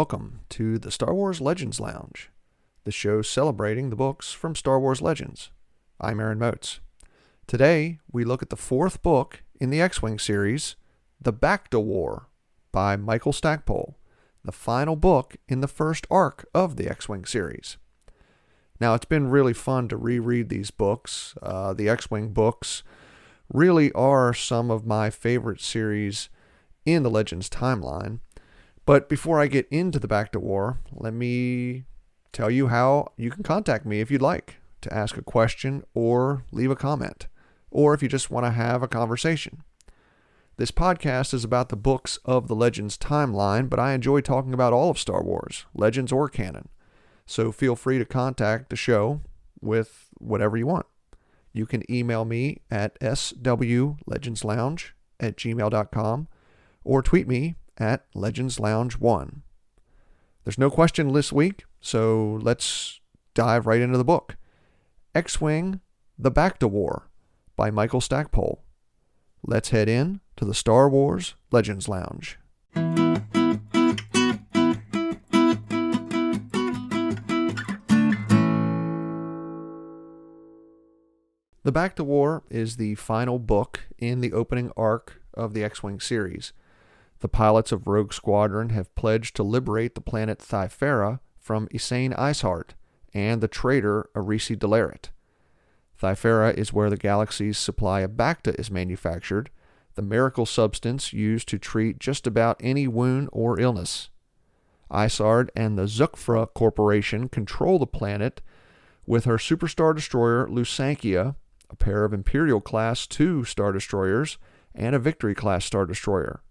welcome to the Star Wars Legends Lounge, the show celebrating the books from Star Wars Legends. I'm Aaron Moats. Today, we look at the fourth book in the X-Wing series, The Bacta War, by Michael Stackpole, the final book in the first arc of the X-Wing series. Now, it's been really fun to reread these books. The X-Wing books really are some of my favorite series in the Legends timeline. But before I get into the Bacta War, let me tell you how you can contact me if you'd like to ask a question or leave a comment, or if you just want to have a conversation. This podcast is about the books of the Legends timeline, but I enjoy talking about all of Star Wars, Legends or canon. So feel free to contact the show with whatever you want. You can email me at swlegendslounge@gmail.com or tweet me at legendslounge1. There's no question this week, so let's dive right into the book. X-Wing, The Bacta War by Michael Stackpole. Let's head in to the Star Wars Legends Lounge. The Bacta War is the final book in the opening arc of the X-Wing series. The pilots of Rogue Squadron have pledged to liberate the planet Thyfera from Ysane Iceheart and the traitor Arisi Delaret. Thyfera is where the galaxy's supply of Bacta is manufactured, the miracle substance used to treat just about any wound or illness. Isard and the Zukfra Corporation control the planet with her superstar destroyer Lusankia, a pair of Imperial-class II Star Destroyers, and a Victory-class Star Destroyer.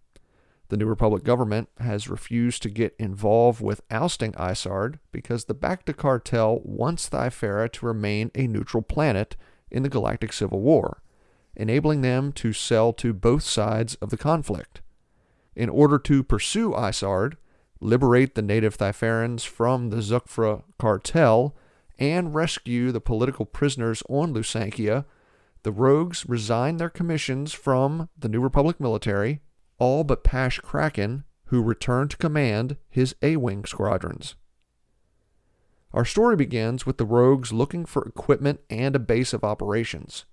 The New Republic government has refused to get involved with ousting Isard because the Bacta cartel wants Thyfera to remain a neutral planet in the Galactic Civil War, enabling them to sell to both sides of the conflict. In order to pursue Isard, liberate the native Thyferans from the Zukfra cartel, and rescue the political prisoners on Lusankia, the Rogues resign their commissions from the New Republic military, all but Pash Kraken, who returned to command his A-Wing squadrons. Our story begins with the Rogues looking for equipment and a base of operations.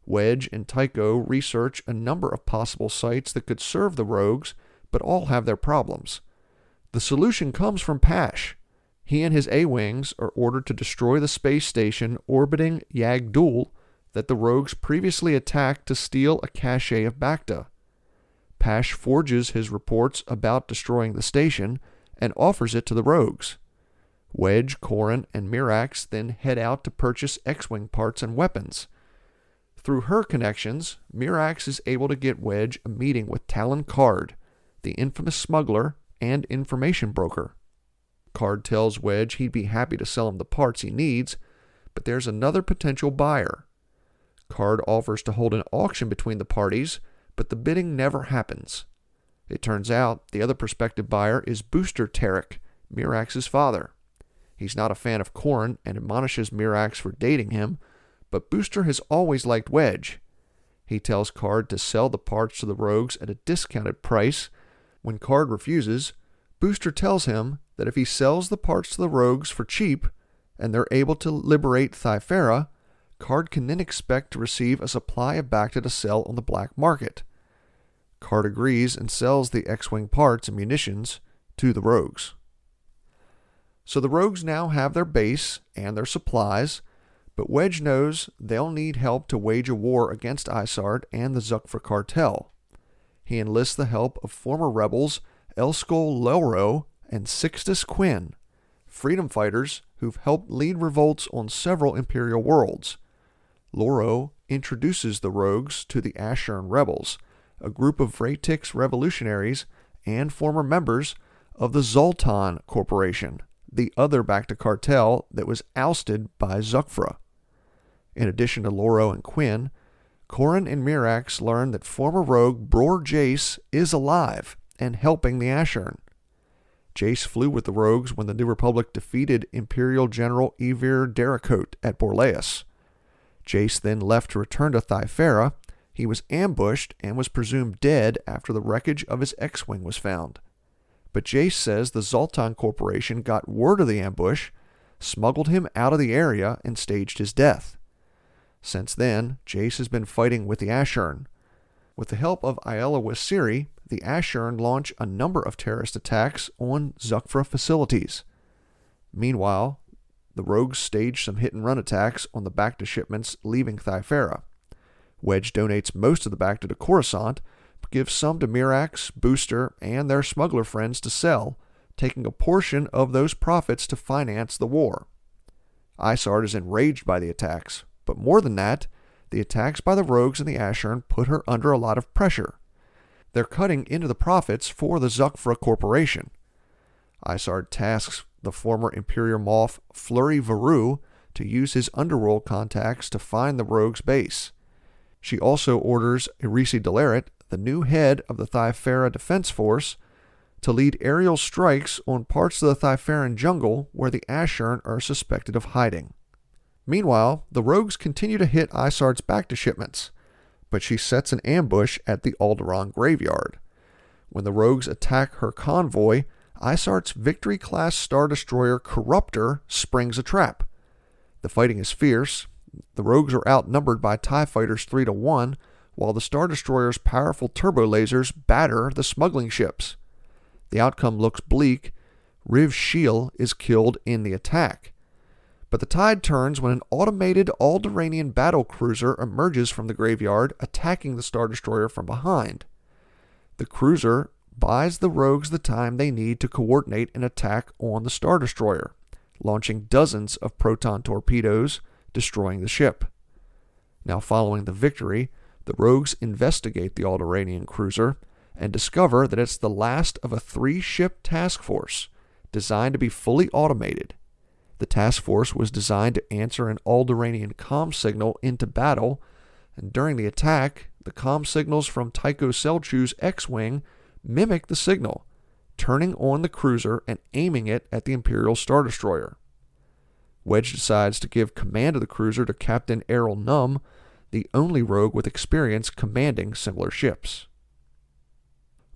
Wedge and Tycho research a number of possible sites that could serve the Rogues, but all have their problems. The solution comes from Pash. He and his A-Wings are ordered to destroy the space station orbiting Yagdul that the Rogues previously attacked to steal a cache of Bacta. Pash forges his reports about destroying the station and offers it to the Rogues. Wedge, Corran, and Mirax then head out to purchase X-Wing parts and weapons. Through her connections, Mirax is able to get Wedge a meeting with Talon Card, the infamous smuggler and information broker. Card tells Wedge he'd be happy to sell him the parts he needs, but there's another potential buyer. Card offers to hold an auction between the parties, but the bidding never happens. It turns out the other prospective buyer is Booster Tarek, Mirax's father. He's not a fan of Corran and admonishes Mirax for dating him, but Booster has always liked Wedge. He tells Card to sell the parts to the Rogues at a discounted price. When Card refuses, Booster tells him that if he sells the parts to the Rogues for cheap and they're able to liberate Thyfera, Card can then expect to receive a supply of Bacta to sell on the black market. Card agrees and sells the X-Wing parts and munitions to the Rogues. So the Rogues now have their base and their supplies, but Wedge knows they'll need help to wage a war against Isard and the Zukfra cartel. He enlists the help of former rebels Elskol Lelro and Sixtus Quinn, freedom fighters who've helped lead revolts on several Imperial worlds. Loro introduces the Rogues to the Ashern Rebels, a group of Vratix revolutionaries and former members of the Zoltan Corporation, the other Bacta cartel that was ousted by Zukfra. In addition to Loro and Quinn, Corran and Mirax learn that former rogue Bror Jace is alive and helping the Ashern. Jace flew with the Rogues when the New Republic defeated Imperial General Evir Daracote at Borlaus. Jace then left to return to Thyfera. He was ambushed and was presumed dead after the wreckage of his X-Wing was found. but Jace says the Zoltan Corporation got word of the ambush, smuggled him out of the area, and staged his death. Since then, Jace has been fighting with the Ashern. With the help of Aela Wasiri, the Ashern launch a number of terrorist attacks on Zukfra facilities. Meanwhile, the rogues stage some hit-and-run attacks on the Bacta shipments leaving Thyfera. Wedge donates most of the Bacta to Coruscant, but gives some to Mirax, Booster, and their smuggler friends to sell, taking a portion of those profits to finance the war. Isard is enraged by the attacks, but more than that, the attacks by the rogues and the Ashern put her under a lot of pressure. They're cutting into the profits for the Zukfra Corporation. Isard tasks the former Imperial Moff Flurry Varu to use his underworld contacts to find the rogues' base. She also orders Irisi Delaret, the new head of the Thyfera Defense Force, to lead aerial strikes on parts of the Thyferan jungle where the Ashern are suspected of hiding. Meanwhile, the rogues continue to hit Isard's Bacta shipments, but she sets an ambush at the Alderaan graveyard. When the rogues attack her convoy, Isard's Victory-class Star Destroyer Corruptor springs a trap. The fighting is fierce. The rogues are outnumbered by TIE fighters 3-1, while the Star Destroyer's powerful turbo lasers batter the smuggling ships. The outcome looks bleak. Riv Shiel is killed in the attack. But the tide turns when an automated Alderaanian battle cruiser emerges from the graveyard, attacking the Star Destroyer from behind. The cruiser buys the rogues the time they need to coordinate an attack on the Star Destroyer, launching dozens of proton torpedoes, destroying the ship. Now, following the victory, the rogues investigate the Alderaanian cruiser and discover that it's the last of a 3-ship task force designed to be fully automated. The task force was designed to answer an Alderaanian comm signal into battle, and during the attack, the comm signals from Tycho Selchu's X-Wing mimic the signal, turning on the cruiser and aiming it at the Imperial Star Destroyer. Wedge decides to give command of the cruiser to Captain Errol Num, the only rogue with experience commanding similar ships.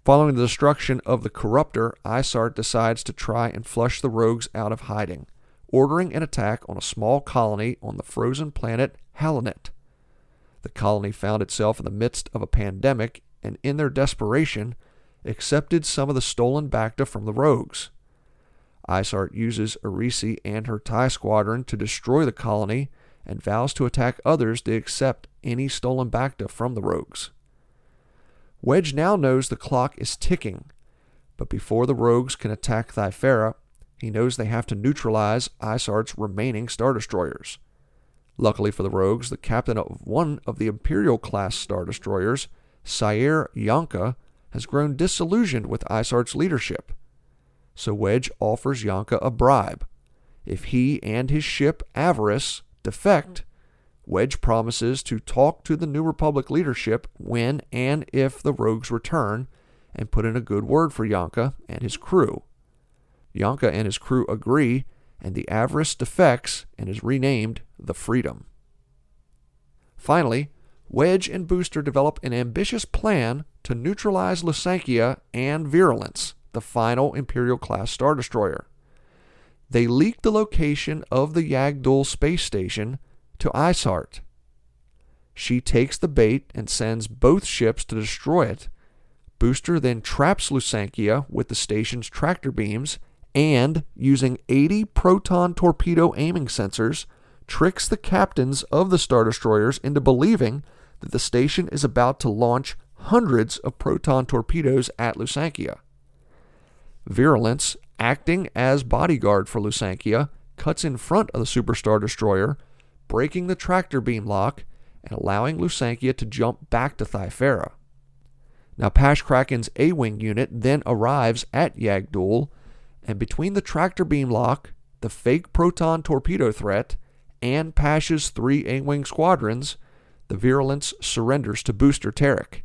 Following the destruction of the Corruptor, Isard decides to try and flush the rogues out of hiding, ordering an attack on a small colony on the frozen planet Halonet. The colony found itself in the midst of a pandemic, and in their desperation, accepted some of the stolen Bacta from the rogues. Isard uses Irisi and her TIE squadron to destroy the colony and vows to attack others to accept any stolen Bacta from the rogues. Wedge now knows the clock is ticking, but before the rogues can attack Thyfera, he knows they have to neutralize Isard's remaining Star Destroyers. Luckily for the rogues, the captain of one of the Imperial-class Star Destroyers, Sire Yanka, has grown disillusioned with Isard's leadership. So Wedge offers Yanka a bribe. If he and his ship Avarice defect, Wedge promises to talk to the New Republic leadership when and if the rogues return, and put in a good word for Yanka and his crew. Yanka and his crew agree, and the Avarice defects and is renamed the Freedom. Finally, Wedge and Booster develop an ambitious plan to neutralize Lusankia and Virulence, the final Imperial-class Star Destroyer. They leak the location of the Yagdul space station to Isard. She takes the bait and sends both ships to destroy it. Booster then traps Lusankia with the station's tractor beams and, using 80 proton torpedo aiming sensors, tricks the captains of the Star Destroyers into believing that the station is about to launch hundreds of proton torpedoes at Lusankia. Virulence, acting as bodyguard for Lusankia, cuts in front of the Super Star Destroyer, breaking the tractor beam lock and allowing Lusankia to jump back to Thyfera. Now Pashkraken's A-Wing unit then arrives at Yagdul, and between the tractor beam lock, the fake proton torpedo threat, and Pash's 3 A-Wing squadrons, the Virulence surrenders to Booster Tarek.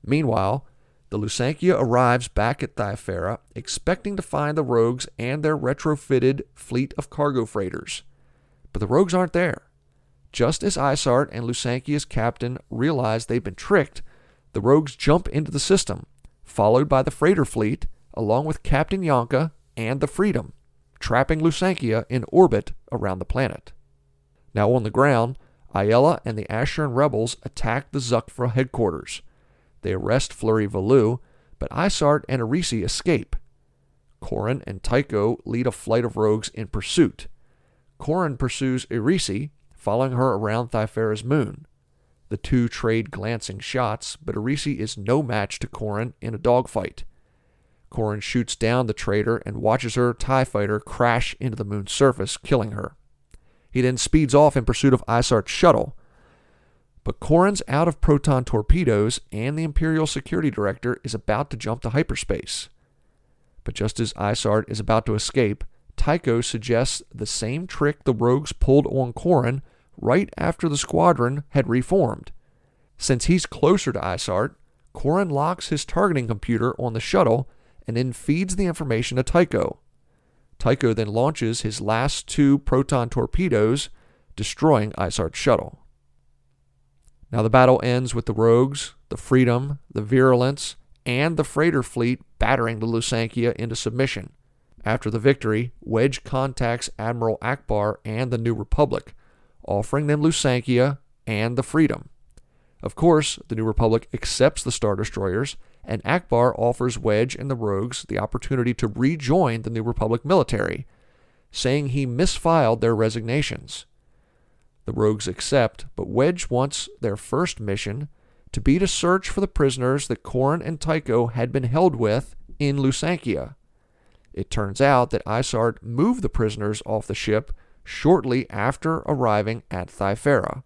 Meanwhile, the Lusankia arrives back at Thyfera, expecting to find the rogues and their retrofitted fleet of cargo freighters. But the rogues aren't there. Just as Isard and Lusankia's captain realize they've been tricked, the rogues jump into the system, followed by the freighter fleet, along with Captain Yonka and the Freedom, trapping Lusancia in orbit around the planet. Now on the ground, Ayala and the Asheran rebels attack the Zukfra headquarters. They arrest Fleury Veloux, but Isart and Arisi escape. Corran and Tycho lead a flight of rogues in pursuit. Corran pursues Arisi, following her around Thyfera's moon. The two trade glancing shots, but Arisi is no match to Corran in a dogfight. Corran shoots down the traitor and watches her TIE fighter crash into the moon's surface, killing her. He then speeds off in pursuit of Isart's shuttle. But Corran's out of proton torpedoes, and the Imperial Security Director is about to jump to hyperspace. But just as Isart is about to escape, Tycho suggests the same trick the rogues pulled on Corran right after the squadron had reformed. Since he's closer to Isart, Corran locks his targeting computer on the shuttle and then feeds the information to Tycho. Tycho then launches his last two proton torpedoes, destroying Isart's shuttle. Now the battle ends with the rogues, the Freedom, the Virulence, and the freighter fleet battering the Lusancia into submission. After the victory, Wedge contacts Admiral Akbar and the New Republic, offering them Lusancia and the Freedom. Of course, the New Republic accepts the Star Destroyers, and Akbar offers Wedge and the rogues the opportunity to rejoin the New Republic military, saying he misfiled their resignations. The rogues accept, but Wedge wants their first mission to be to search for the prisoners that Corran and Tycho had been held with in Lusancia. It turns out that Isart moved the prisoners off the ship shortly after arriving at Thyfera,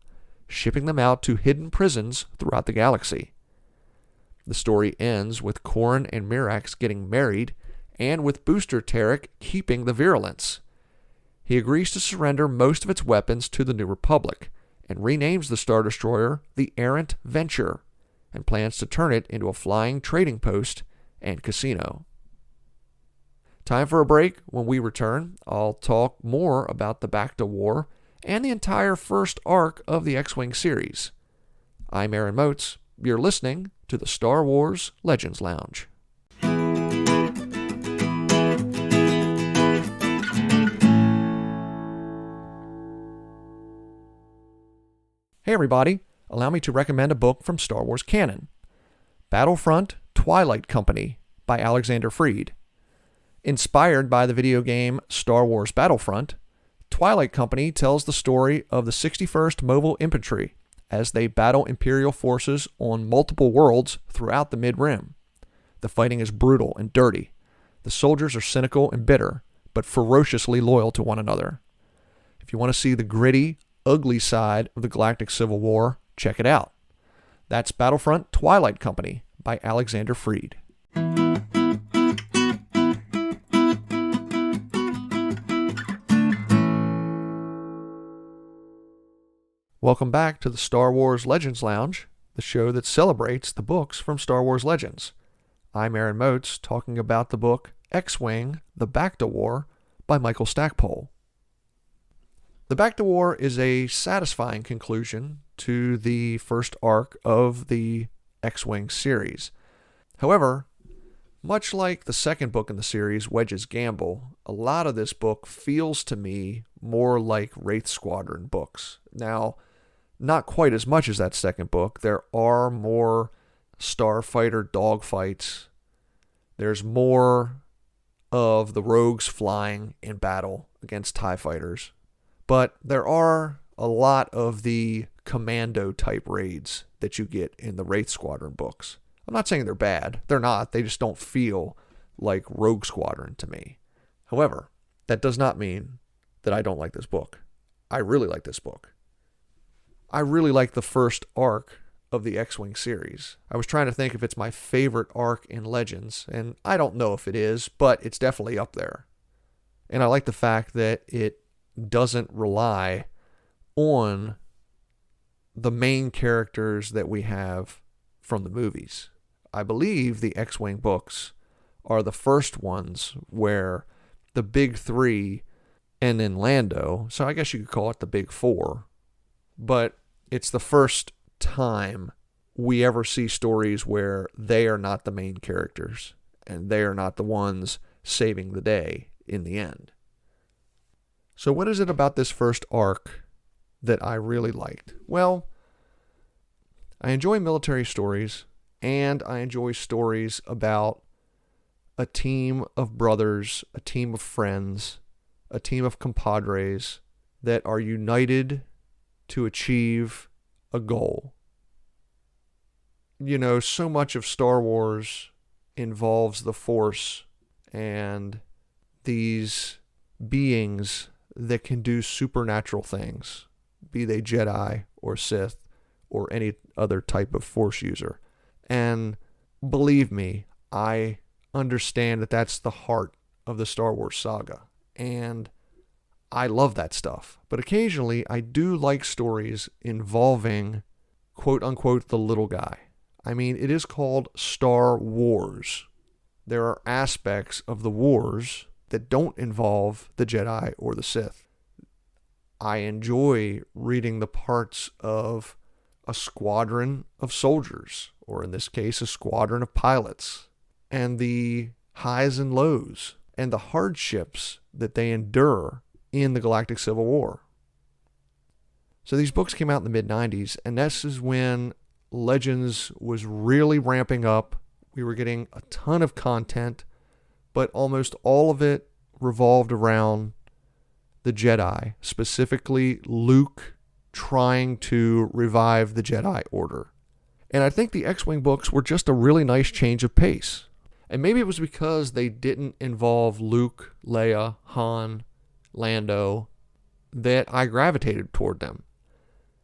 shipping them out to hidden prisons throughout the galaxy. The story ends with Corran and Mirax getting married, and with Booster Terek keeping the Virulence. He agrees to surrender most of its weapons to the New Republic, and renames the Star Destroyer the Errant Venture, and plans to turn it into a flying trading post and casino. Time for a break. When we return, I'll talk more about the Bacta War and the entire first arc of the X-Wing series. I'm Aaron Moats. You're listening to the Star Wars Legends Lounge. Hey everybody, allow me to recommend a book from Star Wars canon, Battlefront: Twilight Company by Alexander Freed. Inspired by the video game Star Wars Battlefront, Twilight Company tells the story of the 61st Mobile Infantry as they battle Imperial forces on multiple worlds throughout the Mid-Rim. The fighting is brutal and dirty. The soldiers are cynical and bitter, but ferociously loyal to one another. If you want to see the gritty, ugly side of the Galactic Civil War, check it out. That's Battlefront: Twilight Company by Alexander Freed. Welcome back to the Star Wars Legends Lounge, the show that celebrates the books from Star Wars Legends. I'm Aaron Moats, talking about the book X-Wing: The Bacta War by Michael Stackpole. The Bacta War is a satisfying conclusion to the first arc of the X-Wing series. However, much like the second book in the series, Wedge's Gamble, a lot of this book feels to me more like Wraith Squadron books. Now, not quite as much as that second book. There are more starfighter dogfights. There's more of the rogues flying in battle against TIE fighters. But there are a lot of the commando type raids that you get in the Wraith Squadron books. I'm not saying they're bad. They're not. They just don't feel like Rogue Squadron to me. However, that does not mean that I don't like this book. I really like this book. I really like the first arc of the X-Wing series. I was trying to think if it's my favorite arc in Legends, and I don't know if it is, but it's definitely up there. And I like the fact that it doesn't rely on the main characters that we have from the movies. I believe the X-Wing books are the first ones where the big three and then Lando, so I guess you could call it the big four, but it's the first time we ever see stories where they are not the main characters. and they are not the ones saving the day in the end. So what is it about this first arc that I really liked? Well, I enjoy military stories, and I enjoy stories about a team of brothers, a team of friends, a team of compadres that are united to achieve a goal. You know, so much of Star Wars involves the Force and these beings that can do supernatural things, be they Jedi or Sith or any other type of Force user. And believe me, I understand that that's the heart of the Star Wars saga. And I love that stuff. But occasionally, I do like stories involving, quote unquote, the little guy. I mean, it is called Star Wars. There are aspects of the wars that don't involve the Jedi or the Sith. I enjoy reading the parts of a squadron of soldiers, or in this case, a squadron of pilots, and the highs and lows and the hardships that they endure in the Galactic Civil War. So these books came out in the mid-90s, and this is when Legends was really ramping up. We were getting a ton of content, but almost all of it revolved around the Jedi, specifically Luke trying to revive the Jedi Order. And I think the X-Wing books were just a really nice change of pace. And maybe it was because they didn't involve Luke, Leia, Han, Lando, that I gravitated toward them.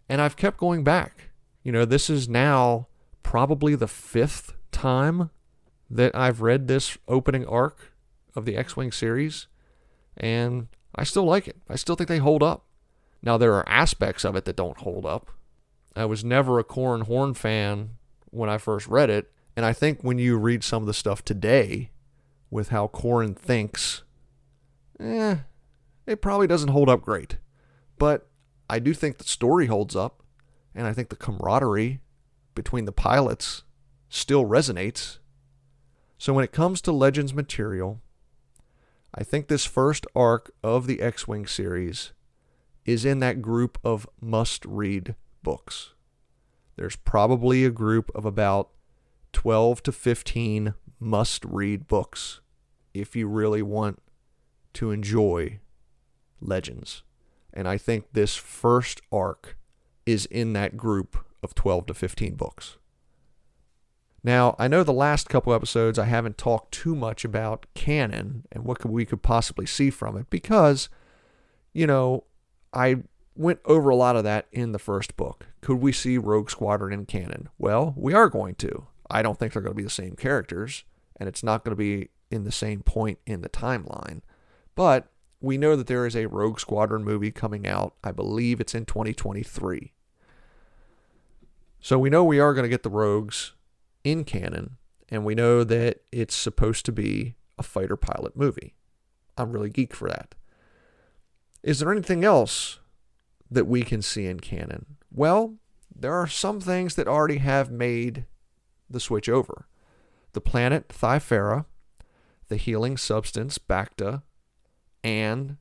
And I've kept going back. You know, this is now probably the 5th time that I've read this opening arc of the X-Wing series, and I still like it. I still think they hold up. Now, there are aspects of it that don't hold up. I was never a Corran Horn fan when I first read it, and I think when you read some of the stuff today with how Corran thinks, it probably doesn't hold up great. But I do think the story holds up, and I think the camaraderie between the pilots still resonates. So when it comes to Legends material, I think this first arc of the X-Wing series is in that group of must-read books. There's probably a group of about 12 to 15 must-read books if you really want to enjoy Legends. And I think this first arc is in that group of 12 to 15 books. Now, I know the last couple episodes I haven't talked too much about canon and what we could possibly see from it because, you know, I went over a lot of that in the first book. Could we see Rogue Squadron in canon? Well, we are going to. I don't think they're going to be the same characters, and it's not going to be in the same point in the timeline. But we know that there is a Rogue Squadron movie coming out. I believe it's in 2023. So we know we are going to get the Rogues in canon, and we know that it's supposed to be a fighter pilot movie. I'm really geeked for that. Is there anything else that we can see in canon? Well, there are some things that already have made the switch over. The planet Thyfera, the healing substance Bacta, and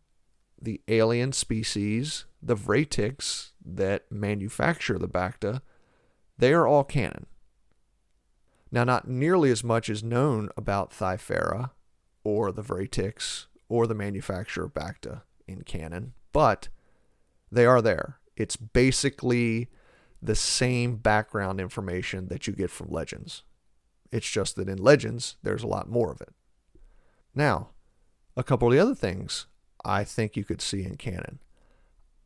the alien species, the Vratics, that manufacture the Bacta, they are all canon. Now, not nearly as much is known about Thyfera or the Vratics or the manufacturer of Bacta in canon, but they are there. It's basically the same background information that you get from Legends. It's just that in Legends, there's a lot more of it. Now, a couple of the other things I think you could see in canon.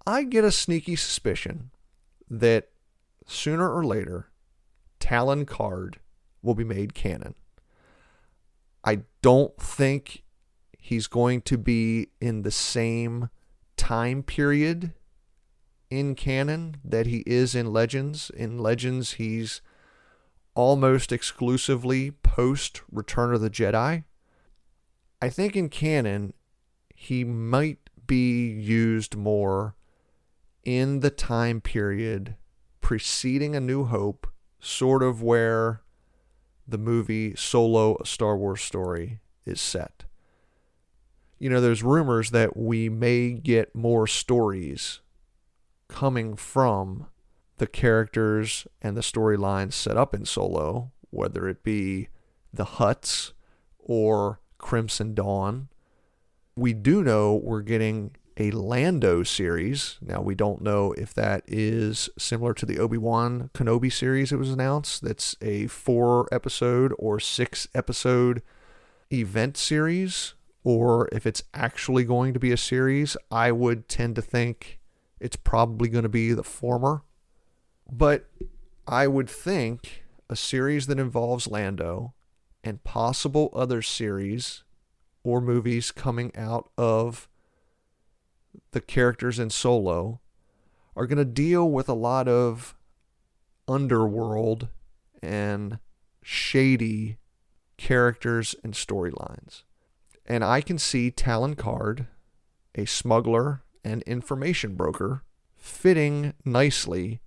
I get a sneaky suspicion that sooner or later, Talon Card will be made canon. I don't think he's going to be in the same time period in canon that he is in Legends. In Legends, he's almost exclusively post Return of the Jedi. I think in canon, he might be used more in the time period preceding A New Hope, sort of where the movie Solo: A Star Wars Story is set. There's rumors that we may get more stories coming from the characters and the storylines set up in Solo, whether it be the Hutts or Crimson Dawn. We do know we're getting a Lando series. Now, we don't know if that is similar to the Obi-Wan Kenobi series that was announced. That's a 4-episode or 6-episode event series, or if it's actually going to be a series. I would tend to think it's probably going to be the former. But I would think a series that involves Lando and possible other series or movies coming out of the characters in Solo are going to deal with a lot of underworld and shady characters and storylines. And I can see Talon Karrde, a smuggler and information broker, fitting nicely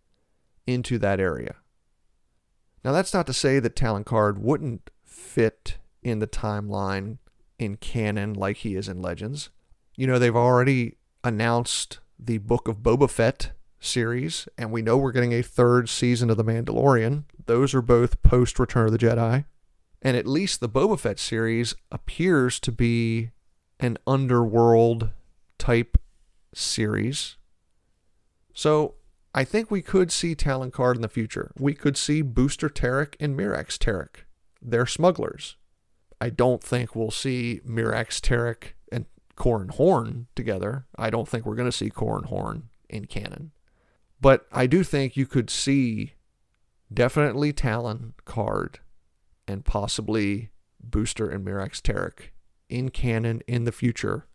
into that area. Now, that's not to say that Talon Karrde wouldn't fit in the timeline in canon like he is in Legends. They've already announced the Book of Boba Fett series, and we know we're getting a 3rd season of The Mandalorian. Those are both post Return of the Jedi. And at least the Boba Fett series appears to be an underworld type series. So I think we could see Talon Karrde in the future. We could see Booster Terek and Mirax Terek. They're smugglers. I don't think we'll see Mirax Terek and Corran Horn together. I don't think we're going to see Corran Horn in canon. But I do think you could see definitely Talon Karrde and possibly Booster and Mirax Terek in canon in the future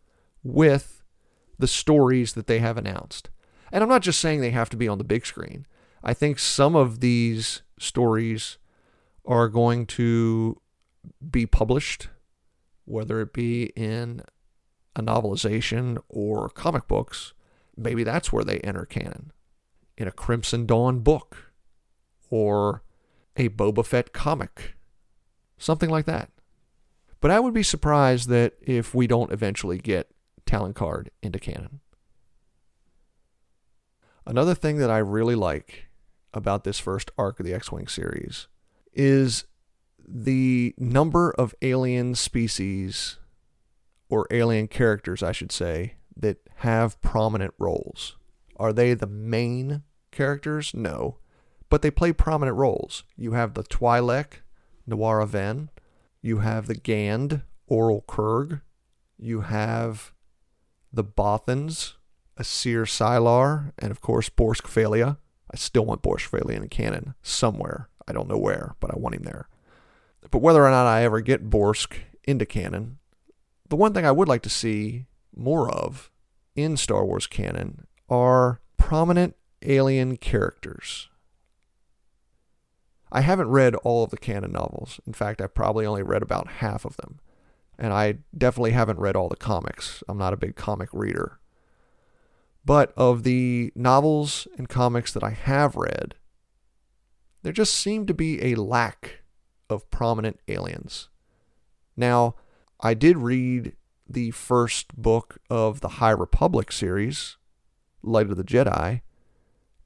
with the stories that they have announced. And I'm not just saying they have to be on the big screen. I think some of these stories are going to be published, whether it be in a novelization or comic books. Maybe that's where they enter canon, in a Crimson Dawn book or a Boba Fett comic, something like that. But I would be surprised that if we don't eventually get Talon Karrde into canon. Another thing that I really like about this first arc of the X-Wing series is the number of alien species, or alien characters, I should say, that have prominent roles. Are they the main characters? No. But they play prominent roles. You have the Twi'lek, Nawara Ven. You have the Gand, Oral Kurg. You have the Bothans, Asir Sylar, and of course Borsk Phalia. I still want Borsk Phalia in canon somewhere. I don't know where, but I want him there. But whether or not I ever get Borsk into canon, the one thing I would like to see more of in Star Wars canon are prominent alien characters. I haven't read all of the canon novels. In fact, I've probably only read about half of them. And I definitely haven't read all the comics. I'm not a big comic reader. But of the novels and comics that I have read, there just seemed to be a lack of prominent aliens. Now, I did read the first book of the High Republic series, Light of the Jedi,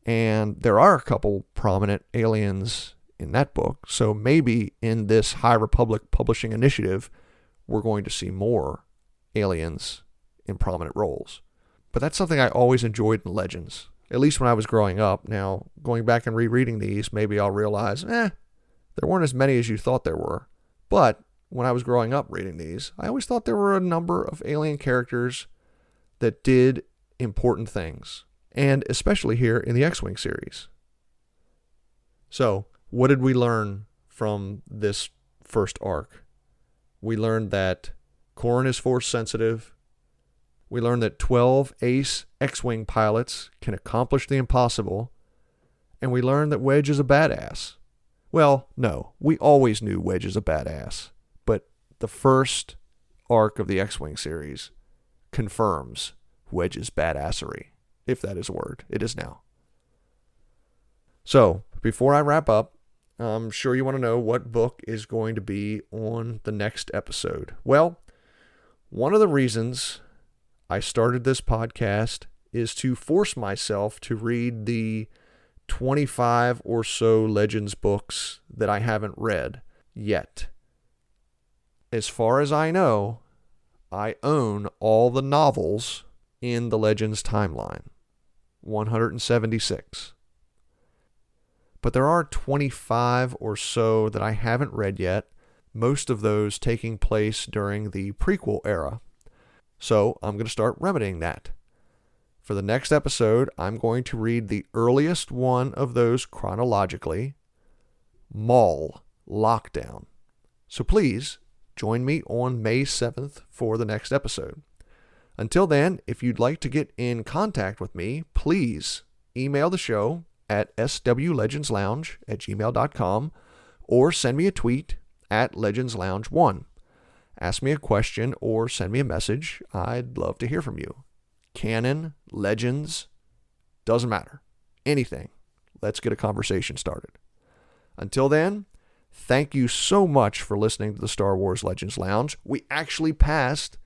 and there are a couple prominent aliens in that book. So maybe in this High Republic publishing initiative, we're going to see more aliens in prominent roles. But that's something I always enjoyed in Legends, at least when I was growing up. Now, going back and rereading these, maybe I'll realize, there weren't as many as you thought there were. But when I was growing up reading these, I always thought there were a number of alien characters that did important things, and especially here in the X-Wing series. So, what did we learn from this first arc? We learned that Corran is force sensitive. We learned that 12 ace X-Wing pilots can accomplish the impossible. And we learned that Wedge is a badass. Well, no, we always knew Wedge is a badass. But the first arc of the X-Wing series confirms Wedge's badassery, if that is a word. It is now. So, before I wrap up, I'm sure you want to know what book is going to be on the next episode. Well, one of the reasons I started this podcast is to force myself to read the 25 or so Legends books that I haven't read yet. As far as I know, I own all the novels in the Legends timeline, 176. But there are 25 or so that I haven't read yet, most of those taking place during the prequel era. So I'm going to start remedying that. For the next episode, I'm going to read the earliest one of those chronologically, Maul Lockdown. So please join me on May 7th for the next episode. Until then, if you'd like to get in contact with me, please email the show at swlegendslounge@gmail.com or send me a tweet at legendslounge1. Ask me a question or send me a message. I'd love to hear from you. Canon, Legends, doesn't matter. Anything. Let's get a conversation started. Until then, thank you so much for listening to the Star Wars Legends Lounge. We actually passed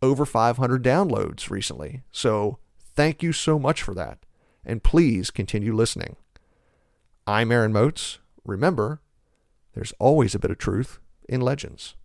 over 500 downloads recently, so thank you so much for that. And please continue listening. I'm Aaron Moats. Remember, there's always a bit of truth in Legends.